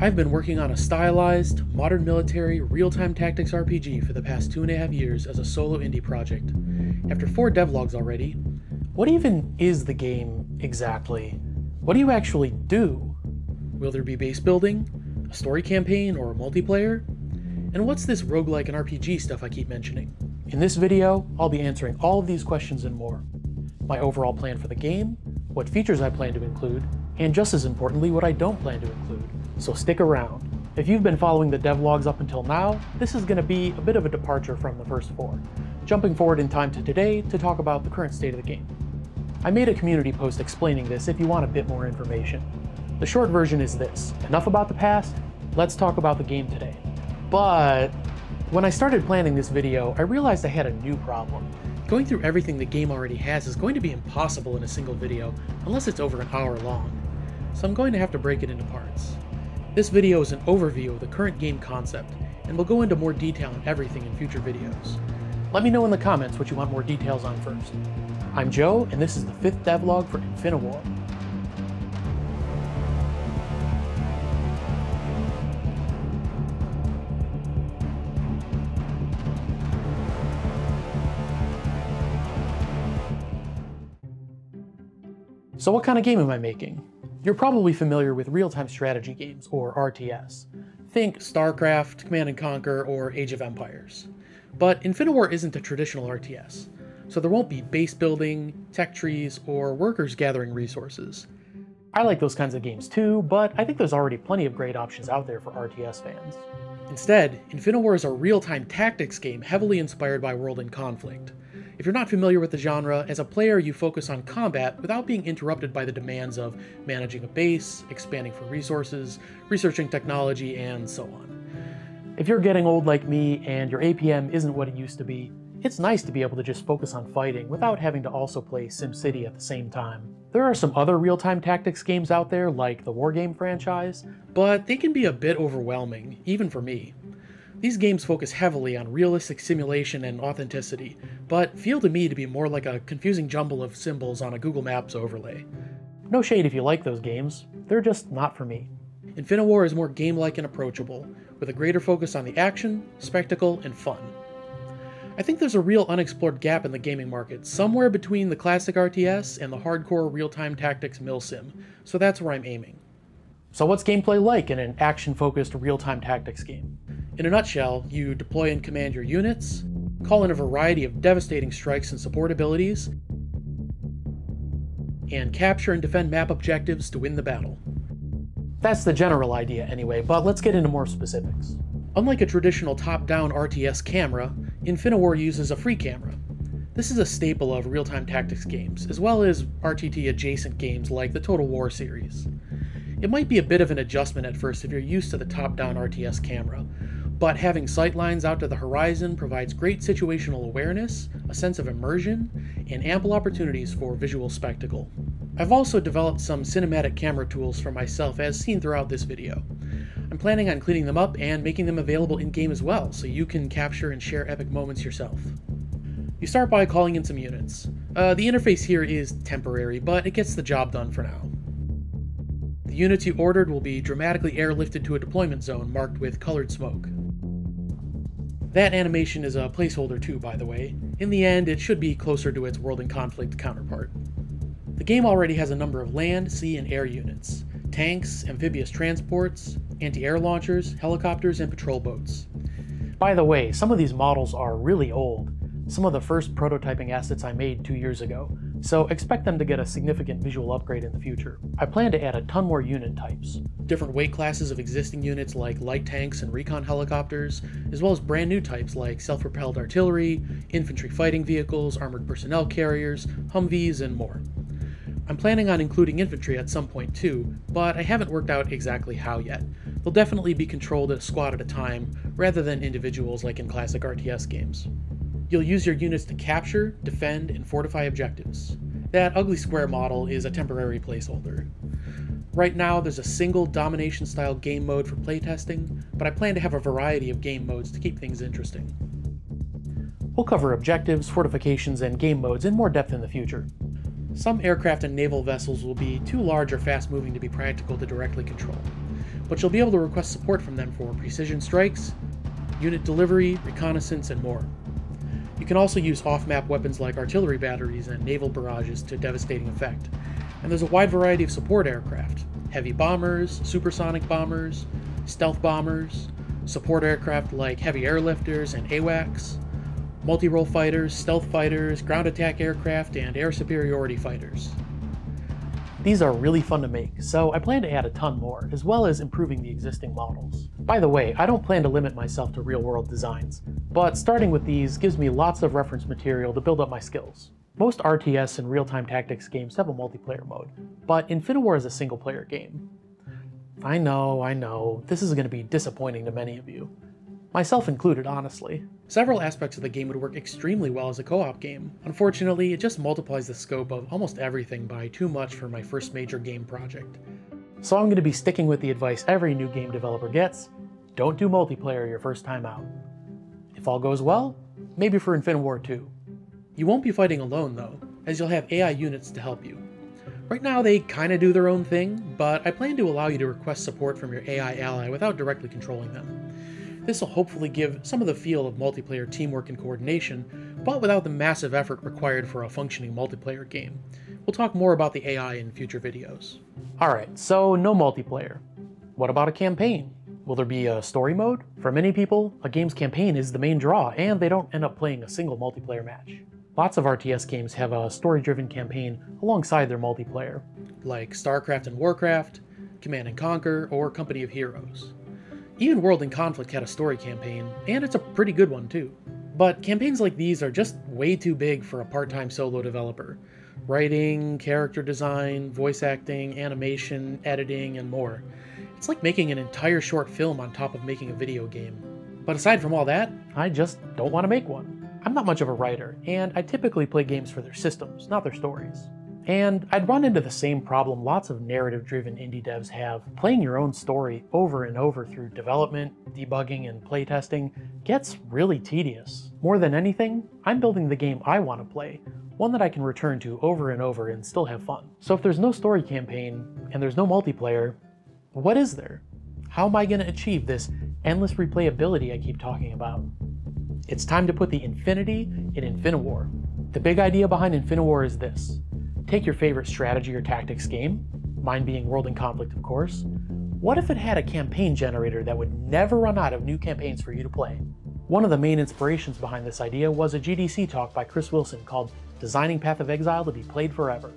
I've been working on a stylized, modern military, real-time tactics RPG for the past 2.5 years as a solo indie project. After 4 devlogs already, what even is the game exactly? What do you actually do? Will there be base building, a story campaign, or a multiplayer? And what's this roguelike and RPG stuff I keep mentioning? In this video, I'll be answering all of these questions and more. My overall plan for the game, what features I plan to include, and just as importantly, what I don't plan to include. So stick around. If you've been following the devlogs up until now, this is going to be a bit of a departure from the first 4, jumping forward in time to today to talk about the current state of the game. I made a community post explaining this if you want a bit more information. The short version is this: enough about the past, let's talk about the game today. But when I started planning this video, I realized I had a new problem. Going through everything the game already has is going to be impossible in a single video, unless it's over an hour long. So I'm going to have to break it into parts. This video is an overview of the current game concept, and we'll go into more detail on everything in future videos. Let me know in the comments what you want more details on first. I'm Joe, and this is the 5th devlog for Infiniwar. So what kind of game am I making? You're probably familiar with real-time strategy games, or RTS. Think StarCraft, Command & Conquer, or Age of Empires. But Infiniwar isn't a traditional RTS, so there won't be base building, tech trees, or workers gathering resources. I like those kinds of games too, but I think there's already plenty of great options out there for RTS fans. Instead, Infiniwar is a real-time tactics game heavily inspired by World in Conflict. If you're not familiar with the genre, as a player you focus on combat without being interrupted by the demands of managing a base, expanding for resources, researching technology, and so on. If you're getting old like me and your APM isn't what it used to be, it's nice to be able to just focus on fighting without having to also play SimCity at the same time. There are some other real-time tactics games out there like the Wargame franchise, but they can be a bit overwhelming, even for me. These games focus heavily on realistic simulation and authenticity, but feel to me to be more like a confusing jumble of symbols on a Google Maps overlay. No shade if you like those games, they're just not for me. Infiniwar is more game-like and approachable, with a greater focus on the action, spectacle, and fun. I think there's a real unexplored gap in the gaming market, somewhere between the classic RTS and the hardcore real-time tactics milsim, so that's where I'm aiming. So what's gameplay like in an action-focused real-time tactics game? In a nutshell, you deploy and command your units, call in a variety of devastating strikes and support abilities, and capture and defend map objectives to win the battle. That's the general idea anyway, but let's get into more specifics. Unlike a traditional top-down RTS camera, Infiniwar uses a free camera. This is a staple of real-time tactics games, as well as RTT-adjacent games like the Total War series. It might be a bit of an adjustment at first if you're used to the top-down RTS camera, but having sightlines out to the horizon provides great situational awareness, a sense of immersion, and ample opportunities for visual spectacle. I've also developed some cinematic camera tools for myself as seen throughout this video. I'm planning on cleaning them up and making them available in-game as well, so you can capture and share epic moments yourself. You start by calling in some units. The interface here is temporary, but it gets the job done for now. The units you ordered will be dramatically airlifted to a deployment zone marked with colored smoke. That animation is a placeholder too, by the way. In the end, it should be closer to its World in Conflict counterpart. The game already has a number of land, sea, and air units, tanks, amphibious transports, anti-air launchers, helicopters, and patrol boats. By the way, some of these models are really old, some of the first prototyping assets I made 2 years ago, so expect them to get a significant visual upgrade in the future. I plan to add a ton more unit types, different weight classes of existing units like light tanks and recon helicopters, as well as brand new types like self-propelled artillery, infantry fighting vehicles, armored personnel carriers, Humvees, and more. I'm planning on including infantry at some point too, but I haven't worked out exactly how yet. They'll definitely be controlled a squad at a time, rather than individuals like in classic RTS games. You'll use your units to capture, defend, and fortify objectives. That ugly square model is a temporary placeholder. Right now, there's a single domination-style game mode for playtesting, but I plan to have a variety of game modes to keep things interesting. We'll cover objectives, fortifications, and game modes in more depth in the future. Some aircraft and naval vessels will be too large or fast-moving to be practical to directly control, but you'll be able to request support from them for precision strikes, unit delivery, reconnaissance, and more. You can also use off-map weapons like artillery batteries and naval barrages to devastating effect, and there's a wide variety of support aircraft: heavy bombers, supersonic bombers, stealth bombers, support aircraft like heavy airlifters and AWACS, multi-role fighters, stealth fighters, ground attack aircraft, and air superiority fighters. These are really fun to make, so I plan to add a ton more, as well as improving the existing models. By the way, I don't plan to limit myself to real-world designs, but starting with these gives me lots of reference material to build up my skills. Most RTS and real-time tactics games have a multiplayer mode, but Infiniwar is a single-player game. I know, this is going to be disappointing to many of you. Myself included, honestly. Several aspects of the game would work extremely well as a co-op game. Unfortunately, it just multiplies the scope of almost everything by too much for my first major game project. So I'm going to be sticking with the advice every new game developer gets: don't do multiplayer your first time out. If all goes well, maybe for Infiniwar 2. You won't be fighting alone though, as you'll have AI units to help you. Right now they kinda do their own thing, but I plan to allow you to request support from your AI ally without directly controlling them. This will hopefully give some of the feel of multiplayer teamwork and coordination, but without the massive effort required for a functioning multiplayer game. We'll talk more about the AI in future videos. Alright, so no multiplayer. What about a campaign? Will there be a story mode? For many people, a game's campaign is the main draw, and they don't end up playing a single multiplayer match. Lots of RTS games have a story-driven campaign alongside their multiplayer, like StarCraft and Warcraft, Command & Conquer, or Company of Heroes. Even World in Conflict had a story campaign, and it's a pretty good one too. But campaigns like these are just way too big for a part-time solo developer. Writing, character design, voice acting, animation, editing, and more. It's like making an entire short film on top of making a video game. But aside from all that, I just don't want to make one. I'm not much of a writer, and I typically play games for their systems, not their stories. And I'd run into the same problem lots of narrative-driven indie devs have. Playing your own story over and over through development, debugging, and playtesting gets really tedious. More than anything, I'm building the game I want to play, one that I can return to over and over and still have fun. So if there's no story campaign, and there's no multiplayer, what is there? How am I going to achieve this endless replayability I keep talking about? It's time to put the infinity in Infiniwar. The big idea behind Infiniwar is this. Take your favorite strategy or tactics game, mine being World in Conflict of course. What if it had a campaign generator that would never run out of new campaigns for you to play? One of the main inspirations behind this idea was a GDC talk by Chris Wilson called Designing Path of Exile to be Played Forever.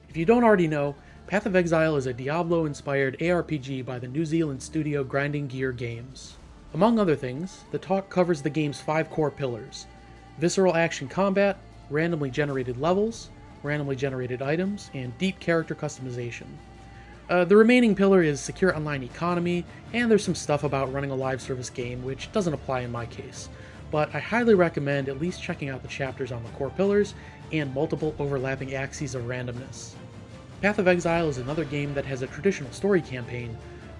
If you don't already know, Path of Exile is a Diablo-inspired ARPG by the New Zealand studio Grinding Gear Games. Among other things, the talk covers the game's 5 core pillars: visceral action combat, randomly generated levels, randomly generated items, and deep character customization. The remaining pillar is secure online economy, and there's some stuff about running a live service game, which doesn't apply in my case, but I highly recommend at least checking out the chapters on the core pillars and multiple overlapping axes of randomness. Path of Exile is another game that has a traditional story campaign,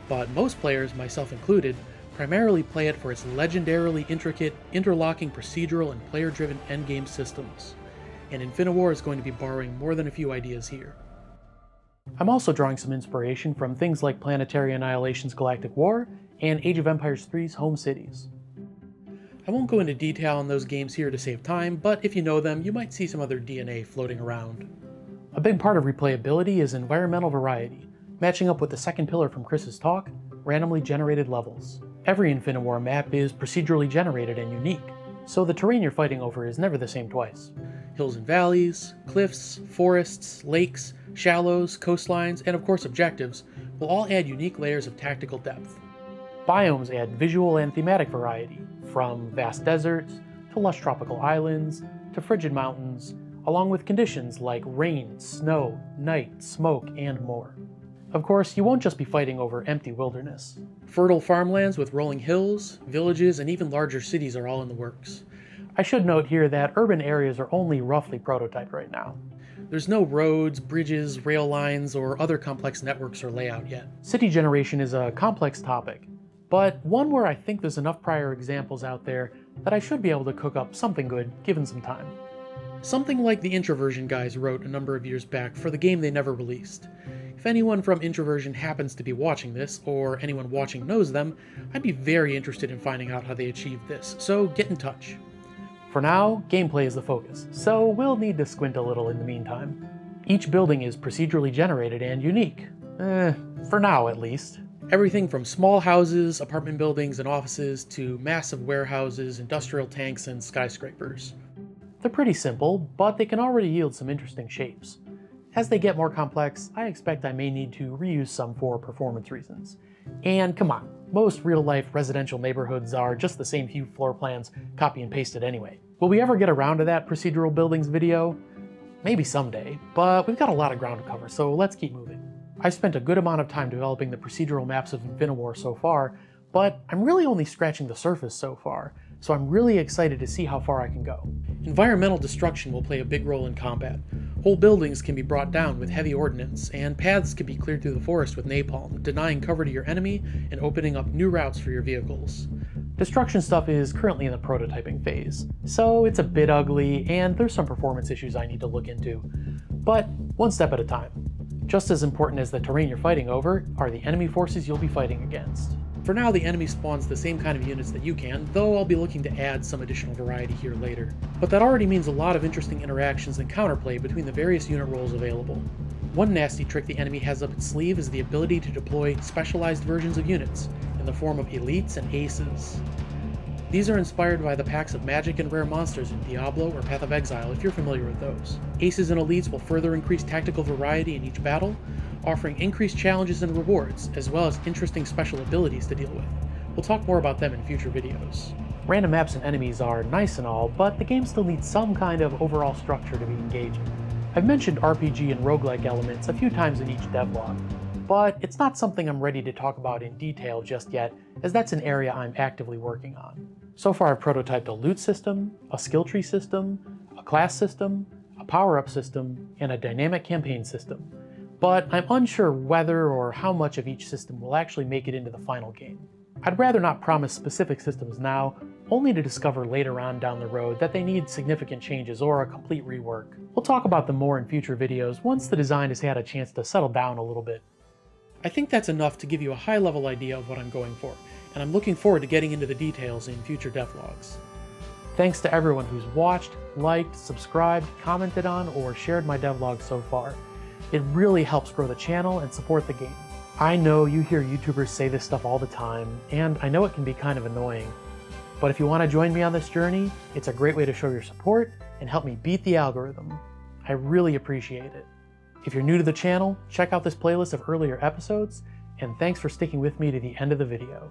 but most players, myself included, primarily play it for its legendarily intricate, interlocking procedural and player-driven endgame systems. And Infiniwar is going to be borrowing more than a few ideas here. I'm also drawing some inspiration from things like Planetary Annihilation's Galactic War and Age of Empires 3's Home Cities. I won't go into detail on those games here to save time, but if you know them, you might see some other DNA floating around. A big part of replayability is environmental variety, matching up with the second pillar from Chris's talk, randomly generated levels. Every Infiniwar map is procedurally generated and unique, so the terrain you're fighting over is never the same twice. Hills and valleys, cliffs, forests, lakes, shallows, coastlines, and of course objectives will all add unique layers of tactical depth. Biomes add visual and thematic variety, from vast deserts, to lush tropical islands, to frigid mountains, along with conditions like rain, snow, night, smoke, and more. Of course, you won't just be fighting over empty wilderness. Fertile farmlands with rolling hills, villages, and even larger cities are all in the works. I should note here that urban areas are only roughly prototyped right now. There's no roads, bridges, rail lines, or other complex networks or layout yet. City generation is a complex topic, but one where I think there's enough prior examples out there that I should be able to cook up something good given some time. Something like the Introversion guys wrote a number of years back for the game they never released. If anyone from Introversion happens to be watching this, or anyone watching knows them, I'd be very interested in finding out how they achieved this, so get in touch. For now, gameplay is the focus, so we'll need to squint a little in the meantime. Each building is procedurally generated and unique. For now at least. Everything from small houses, apartment buildings, and offices to massive warehouses, industrial tanks, and skyscrapers. They're pretty simple, but they can already yield some interesting shapes. As they get more complex, I expect I may need to reuse some for performance reasons. And come on, most real-life residential neighborhoods are just the same few floor plans, copy and pasted anyway. Will we ever get around to that procedural buildings video? Maybe someday, but we've got a lot of ground to cover, so let's keep moving. I've spent a good amount of time developing the procedural maps of Infiniwar so far, but I'm really only scratching the surface so far, so I'm really excited to see how far I can go. Environmental destruction will play a big role in combat. Whole buildings can be brought down with heavy ordnance, and paths can be cleared through the forest with napalm, denying cover to your enemy and opening up new routes for your vehicles. Destruction stuff is currently in the prototyping phase, so it's a bit ugly, and there's some performance issues I need to look into. But one step at a time. Just as important as the terrain you're fighting over are the enemy forces you'll be fighting against. For now, the enemy spawns the same kind of units that you can, though I'll be looking to add some additional variety here later. But that already means a lot of interesting interactions and counterplay between the various unit roles available. One nasty trick the enemy has up its sleeve is the ability to deploy specialized versions of units, in the form of elites and aces. These are inspired by the packs of magic and rare monsters in Diablo or Path of Exile if you're familiar with those. Aces and elites will further increase tactical variety in each battle, offering increased challenges and rewards, as well as interesting special abilities to deal with. We'll talk more about them in future videos. Random maps and enemies are nice and all, but the game still needs some kind of overall structure to be engaging. I've mentioned RPG and roguelike elements a few times in each devlog, but it's not something I'm ready to talk about in detail just yet, as that's an area I'm actively working on. So far I've prototyped a loot system, a skill tree system, a class system, a power-up system, and a dynamic campaign system. But I'm unsure whether or how much of each system will actually make it into the final game. I'd rather not promise specific systems now, only to discover later on down the road that they need significant changes or a complete rework. We'll talk about them more in future videos once the design has had a chance to settle down a little bit. I think that's enough to give you a high-level idea of what I'm going for, and I'm looking forward to getting into the details in future devlogs. Thanks to everyone who's watched, liked, subscribed, commented on, or shared my devlog so far. It really helps grow the channel and support the game. I know you hear YouTubers say this stuff all the time, and I know it can be kind of annoying. But if you want to join me on this journey, it's a great way to show your support and help me beat the algorithm. I really appreciate it. If you're new to the channel, check out this playlist of earlier episodes, and thanks for sticking with me to the end of the video.